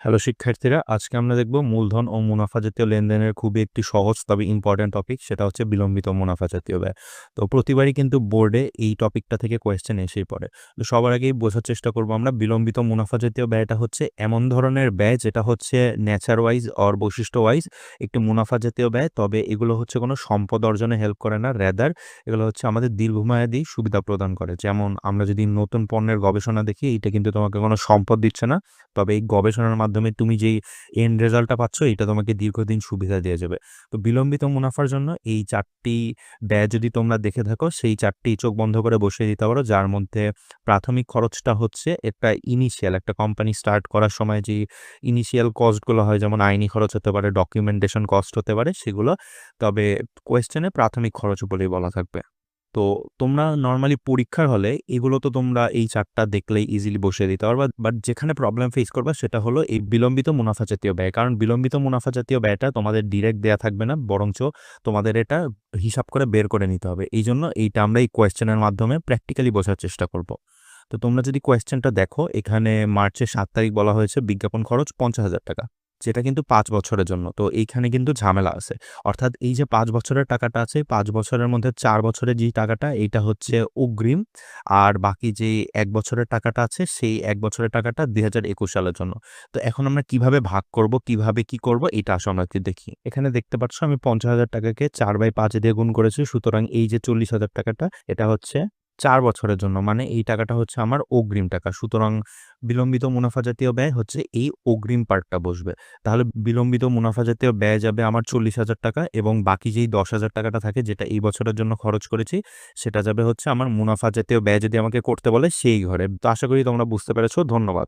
Hello শিক্ষার্থীরা, আজকে আমরা দেখব মূলধন ও মুনাফা জাতীয় লেনদেনের খুবই একটি সহজ তবে ইম্পর্টেন্ট টপিক, সেটা হচ্ছে বিলম্বিত মুনাফা জাতীয় ব্যয়। তো প্রতিবারই কিন্তু বোর্ডে এই টপিকটা থেকে কোয়েশ্চেন এসেই পড়ে। তো সবার আগেই বোঝার চেষ্টা করব আমরা বিলম্বিত মুনাফা জাতীয় ব্যয়টা হচ্ছে এমন ধরনের ব্যয় যেটা হচ্ছে নেচার ওয়াইজ অর বৈশিষ্ট্য ওয়াইজ একটি মুনাফা জাতীয় ব্যয়, তবে এগুলো হচ্ছে কোনো সম্পদ অর্জনে হেল্প করে না, রেদার এগুলো হচ্ছে আমাদের দীর্ঘমেয়াদী সুবিধা প্রদান করে। যেমন আমরা যদি নতুন পণ্যের গবেষণা দেখি, এটা কিন্তু তোমাকে কোনো সম্পদ দিচ্ছে না, তবে এই গবেষণার মাধ্যমে তুমি যেই এন্ড রেজাল্টটা পাচ্ছ এটা তোমাকে দীর্ঘদিন সুবিধা দিয়ে যাবে। তো বিলম্বিত মুনাফার জন্য এই ৪টি ব্যয় যদি তোমরা দেখে থাকো, সেই ৪টি চোখ বন্ধ করে বসিয়ে দিতে পারো। যার মধ্যে প্রাথমিক খরচটা হচ্ছে একটা ইনিশিয়াল, একটা কোম্পানি স্টার্ট করার সময় যে ইনিশিয়াল কস্টগুলো হয়, যেমন আইনি খরচ হতে পারে, ডকুমেন্টেশন কস্ট হতে পারে সেগুলো, তবে কোয়েশ্চেনে প্রাথমিক খরচ বলেই বলা থাকবে। তো তোমরা নরমালি পরীক্ষার হলে এগুলো তো তোমরা এই ৪টা দেখলেই ইজিলি বসিয়ে দিতে পারবা। বাট যেখানে প্রবলেম ফেস করবা সেটা হলো এই বিলম্বিত মুনাফা জাতীয় ব্যয়। কারণ বিলম্বিত মুনাফা জাতীয় ব্যয়টা তোমাদের ডিরেক্ট দেয়া থাকবে না, বরঞ্চ তোমাদের এটা হিসাব করে বের করে নিতে হবে। এইজন্য এইটা আমরা এই কোয়েশ্চেনের মাধ্যমে প্র্যাকটিক্যালি বোঝার চেষ্টা করব। তো তোমরা যদি কোয়েশ্চেনটা দেখো, এখানে মার্চের ৭ তারিখ বলা হয়েছে বিজ্ঞাপন খরচ ৫০,০০০ টাকা, যেটা কিন্তু ৫ বছরের জন্য। তো এইখানে কিন্তু ঝামেলা আছে। অর্থাৎ এই যে ৫ বছরের টাকাটা আছে, ৫ বছরের মধ্যে ৪ বছরের যেই টাকাটা এইটা হচ্ছে অগ্রিম, আর বাকি যে ১ বছরের টাকাটা আছে সেই ১ বছরের টাকাটা ২০২১ সালের জন্য। তো এখন আমরা কিভাবে ভাগ করব, কিভাবে কি করব, এটা আসলে আমরা একটু দেখি। এখানে দেখতে পাচ্ছ আমি ৫০,০০০ টাকাকে ৪/৫ দিয়ে গুণ করেছি, সুতরাং এই যে ৪০,০০০ টাকাটা এটা হচ্ছে ৪ বছরের জন্য, মানে এই টাকাটা হচ্ছে আমার অগ্রিম টাকা। সুতরাং বিলম্বিত মুনাফা জাতীয় ব্যয় হচ্ছে এই অগ্রিম পার্টটা বসবে। তাহলে বিলম্বিত মুনাফা জাতীয় ব্যয় যাবে আমার ৪০,০০০ টাকা, এবং বাকি যেই ১০,০০০ টাকাটা থাকে যেটা এই বছরের জন্য খরচ করেছি, সেটা যাবে হচ্ছে আমার মুনাফা জাতীয় ব্যয় যদি আমাকে করতে বলে সেই ঘরে। তো আশা করি তোমরা বুঝতে পেরেছো। ধন্যবাদ।